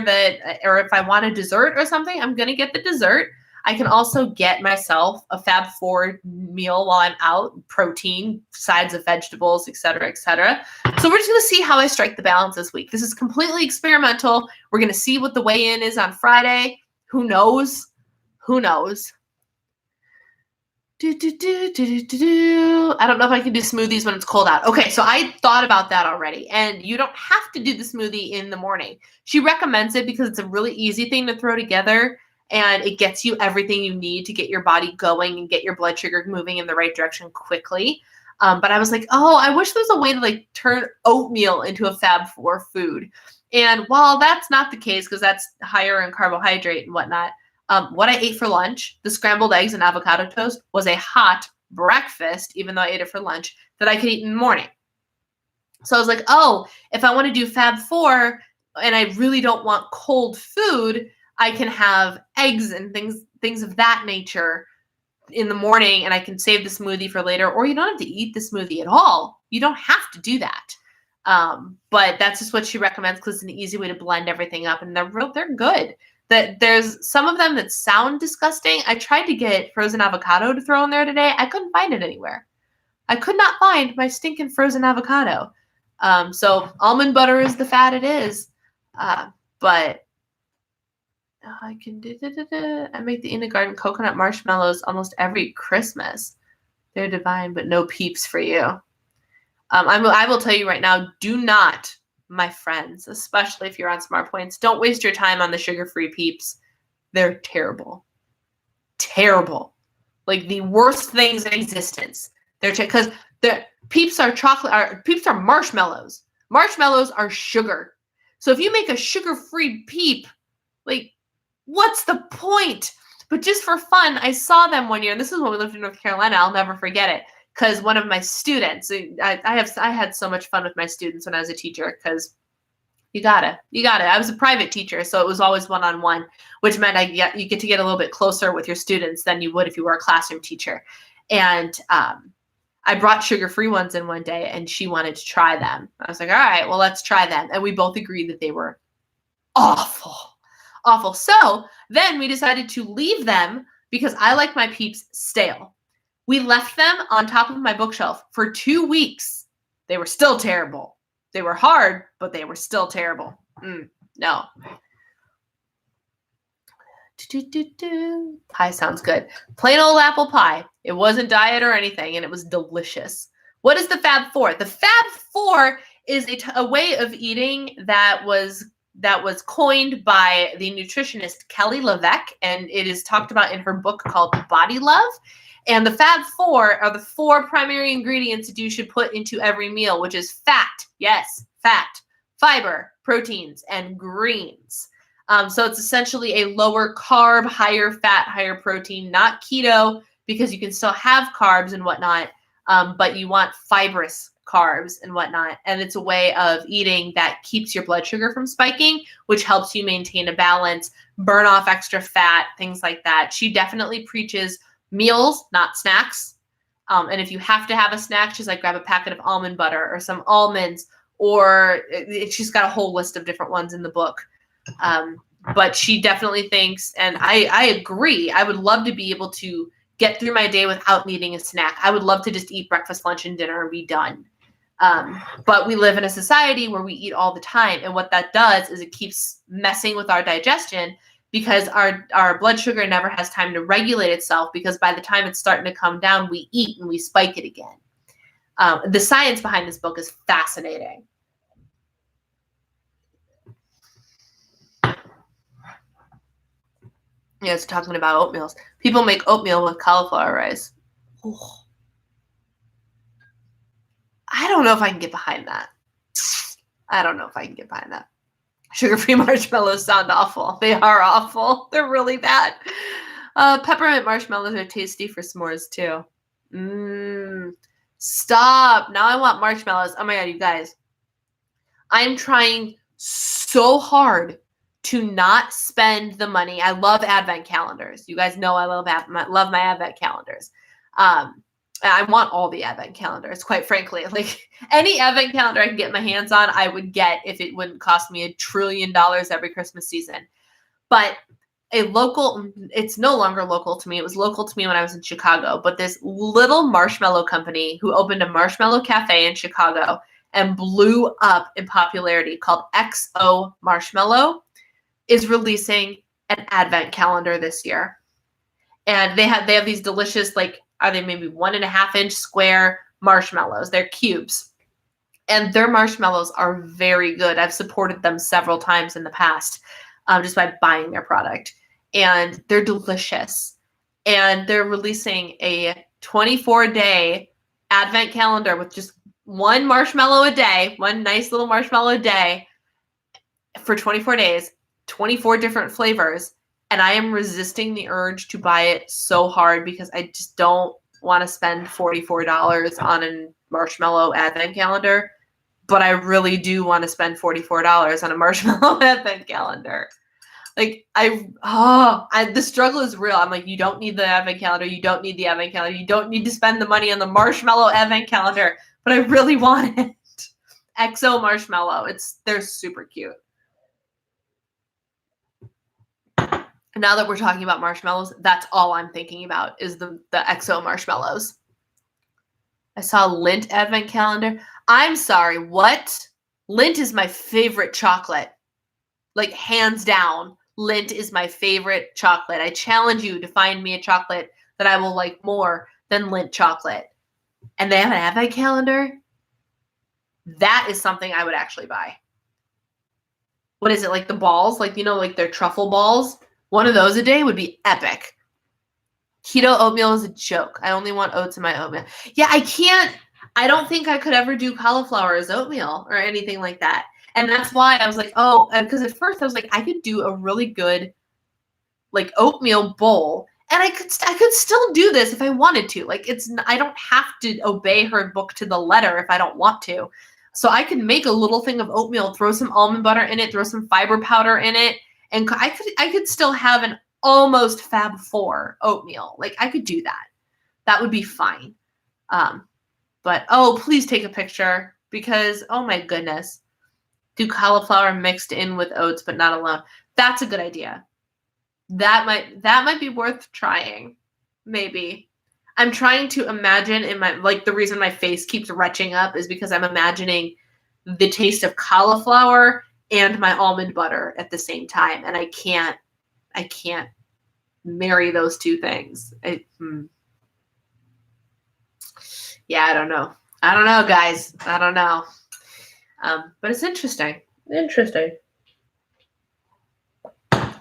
or if I want a dessert or something, I'm going to get the dessert. I can also get myself a Fab Four meal while I'm out, protein, sides of vegetables, et cetera, et cetera. So we're just going to see how I strike the balance this week. This is completely experimental. We're going to see what the weigh-in is on Friday. Who knows? Who knows? I don't know if I can do smoothies when it's cold out. Okay, so I thought about that already. And you don't have to do the smoothie in the morning. She recommends it because it's a really easy thing to throw together. And it gets you everything you need to get your body going and get your blood sugar moving in the right direction quickly. But I was like, oh, I wish there was a way to turn oatmeal into a Fab Four food. And while that's not the case, because that's higher in carbohydrate and whatnot, what I ate for lunch, the scrambled eggs and avocado toast, was a hot breakfast, even though I ate it for lunch, that I could eat in the morning. So I was like, oh, if I want to do Fab Four and I really don't want cold food, I can have eggs and things of that nature in the morning, and I can save the smoothie for later. Or you don't have to eat the smoothie at all. You don't have to do that. But that's just what she recommends because it's an easy way to blend everything up, and they're good. That there's some of them that sound disgusting. I tried to get frozen avocado to throw in there today. I couldn't find it anywhere. I could not find my stinking frozen avocado. So almond butter is the fat it is. But I can I make the in the garden coconut marshmallows almost every Christmas. They're divine, but no peeps for you. I will tell you right now, do not, my friends, especially if you're on Smart Points, don't waste your time on the sugar-free peeps. They're terrible. Terrible. Like the worst things in existence. They're because the peeps are peeps are marshmallows. Marshmallows are sugar. So if you make a sugar-free peep, like, what's the point? But just for fun, I saw them one year, and this is when we lived in North Carolina. I'll never forget it. Because one of my students, I had so much fun with my students when I was a teacher because you gotta. I was a private teacher, so it was always one-on-one, which meant you get to get a little bit closer with your students than you would if you were a classroom teacher. And I brought sugar-free ones in one day, and she wanted to try them. I was like, all right, well, let's try them. And we both agreed that they were awful. Awful. So then we decided to leave them because I like my peeps stale. We left them on top of my bookshelf for 2 weeks. They were still terrible. They were hard, but they were still terrible. No. Pie sounds good. Plain old apple pie. It wasn't diet or anything, and it was delicious. What is the Fab Four? The Fab Four is a way of eating that was coined by the nutritionist Kelly LeVeque, and it is talked about in her book called Body Love. And the Fab Four are the 4 primary ingredients that you should put into every meal, which is fat, yes, fat, fiber, proteins, and greens. So it's essentially a lower carb, higher fat, higher protein, not keto, because you can still have carbs and whatnot, but you want fibrous carbs and whatnot. And it's a way of eating that keeps your blood sugar from spiking, which helps you maintain a balance, burn off extra fat, things like that. She definitely preaches meals, not snacks. And if you have to have a snack, she's like, grab a packet of almond butter or some almonds, or she's got a whole list of different ones in the book. But she definitely thinks, and I agree, I would love to be able to get through my day without needing a snack. I would love to just eat breakfast, lunch, and dinner and be done. But we live in a society where we eat all the time. And what that does is it keeps messing with our digestion, because our blood sugar never has time to regulate itself, because by the time it's starting to come down, we eat and we spike it again. The science behind this book is fascinating. Yeah, it's talking about oatmeals. People make oatmeal with cauliflower rice. Ooh. I don't know if I can get behind that. Sugar-free marshmallows sound awful. They are awful. They're really bad. Peppermint marshmallows are tasty for s'mores too. Stop. Now I want marshmallows. Oh my God, you guys. I'm trying so hard to not spend the money. I love advent calendars. You guys know I love my advent calendars. I want all the advent calendars, quite frankly. Like any advent calendar I can get my hands on, I would get if it wouldn't cost me $1 trillion every Christmas season. But it's no longer local to me. It was local to me when I was in Chicago. But this little marshmallow company who opened a marshmallow cafe in Chicago and blew up in popularity, called XO Marshmallow, is releasing an advent calendar this year. And they have these delicious, like, are they maybe 1.5 inch square marshmallows? They're cubes. And their marshmallows are very good. I've supported them several times in the past, just by buying their product. And they're delicious. And they're releasing a 24-day advent calendar with just one marshmallow a day, one nice little marshmallow a day for 24 days, 24 different flavors. And I am resisting the urge to buy it so hard because I just don't want to spend $44 on a marshmallow advent calendar. But I really do want to spend $44 on a marshmallow advent calendar. Like, the struggle is real. I'm like, you don't need the advent calendar. You don't need the advent calendar. You don't need to spend the money on the marshmallow advent calendar. But I really want it. XO marshmallow. They're super cute. Now that we're talking about marshmallows, that's all I'm thinking about is the XO marshmallows. I saw Lindt advent calendar. I'm sorry, what? Lindt is my favorite chocolate. Like, hands down, Lindt is my favorite chocolate. I challenge you to find me a chocolate that I will like more than Lindt chocolate. And they have an advent calendar. That is something I would actually buy. What is it, like the balls? Like, like their truffle balls? One of those a day would be epic. Keto oatmeal is a joke. I only want oats in my oatmeal. Yeah, I don't think I could ever do cauliflower as oatmeal or anything like that. And that's why I was like, oh, because at first I was like, I could do a really good like oatmeal bowl. And I could still do this if I wanted to. Like, I don't have to obey her book to the letter if I don't want to. So I could make a little thing of oatmeal, throw some almond butter in it, throw some fiber powder in it, and I could still have an almost Fab 4 oatmeal. Like, I could do that. That would be fine. But please take a picture because oh my goodness. Do cauliflower mixed in with oats but not alone. That's a good idea. That might be worth trying. Maybe. I'm trying to imagine the reason my face keeps retching up is because I'm imagining the taste of cauliflower and my almond butter at the same time. And I can't marry those two things. Yeah, I don't know. Guys. I don't know. But it's interesting.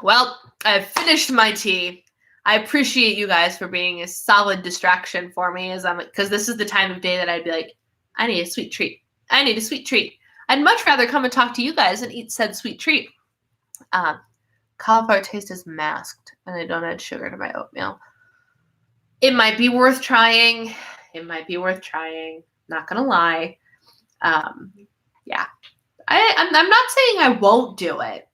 Well, I've finished my tea. I appreciate you guys for being a solid distraction for me because this is the time of day that I'd be like, I need a sweet treat. I'd much rather come and talk to you guys and eat said sweet treat. Cauliflower taste is masked and I don't add sugar to my oatmeal. It might be worth trying. Not gonna lie. Yeah. I'm not saying I won't do it.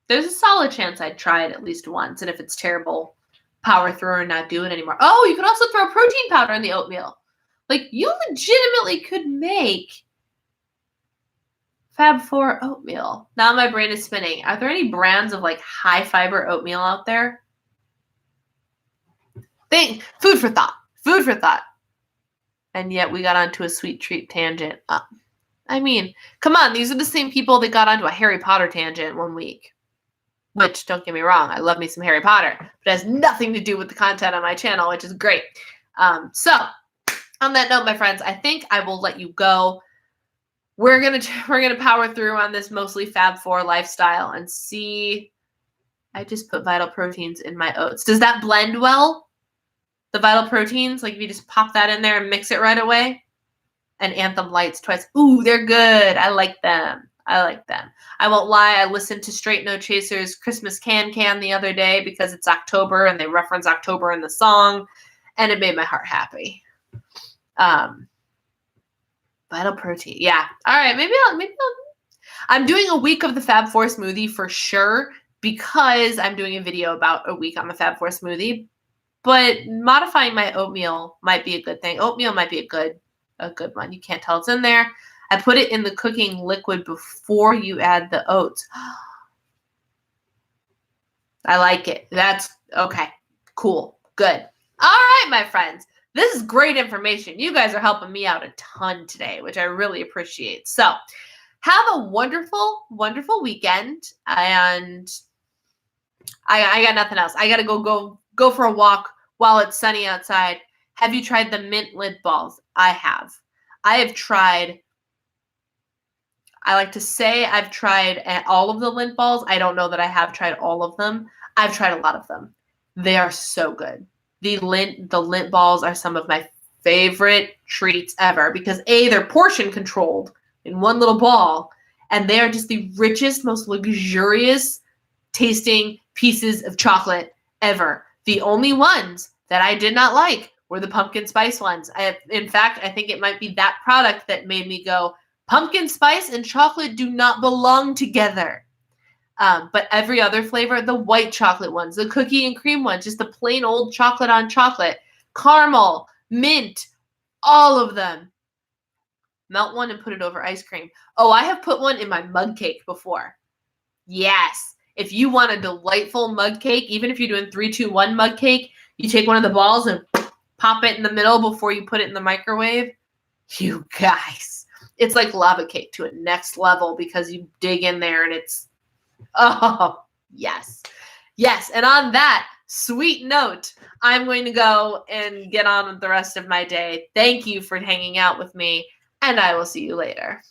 There's a solid chance I'd try it at least once, and if it's terrible, power through and not do it anymore. Oh, you could also throw protein powder in the oatmeal. Like, you legitimately could make Fab 4 oatmeal. Now my brain is spinning. Are there any brands of like high fiber oatmeal out there? Food for thought. And yet we got onto a sweet treat tangent. I mean, come on, these are the same people that got onto a Harry Potter tangent one week. Which, don't get me wrong, I love me some Harry Potter, but it has nothing to do with the content on my channel, which is great. So, on that note, my friends, I think I will let you go. We're gonna power through on this mostly Fab 4 lifestyle and see. I just put Vital Proteins in my oats. Does that blend well? The Vital Proteins, like if you just pop that in there and mix it right away. And Anthem Lights twice. Ooh, they're good. I like them. I won't lie, I listened to Straight No Chasers' Christmas Can the other day because it's October and they reference October in the song, and it made my heart happy. Vital Protein. Yeah. All right, maybe I'll I'm doing a week of the Fab 4 smoothie for sure because I'm doing a video about a week on the Fab 4 smoothie, but modifying my oatmeal might be a good thing. Oatmeal might be a good one. You can't tell it's in there. I put it in the cooking liquid before you add the oats. I like it. That's okay. Cool. Good. All right, my friends. This is great information. You guys are helping me out a ton today, which I really appreciate. So have a wonderful, wonderful weekend. And I got nothing else. I got to go for a walk while it's sunny outside. Have you tried the mint lint balls? I have. I like to say I've tried all of the lint balls. I don't know that I have tried all of them. I've tried a lot of them. They are so good. The lint balls are some of my favorite treats ever because A, they're portion controlled in one little ball, and they are just the richest, most luxurious tasting pieces of chocolate ever. The only ones that I did not like were the pumpkin spice ones. In fact, I think it might be that product that made me go, pumpkin spice and chocolate do not belong together. But every other flavor, the white chocolate ones, the cookie and cream ones, just the plain old chocolate on chocolate, caramel, mint, all of them. melt one and put it over ice cream. Oh, I have put one in my mug cake before. Yes. If you want a delightful mug cake, even if you're doing 3-2-1 mug cake, you take one of the balls and pop it in the middle before you put it in the microwave. You guys, it's like lava cake to a next level because you dig in there and it's, oh, yes. Yes, and on that sweet note, I'm going to go and get on with the rest of my day. Thank you for hanging out with me, and I will see you later.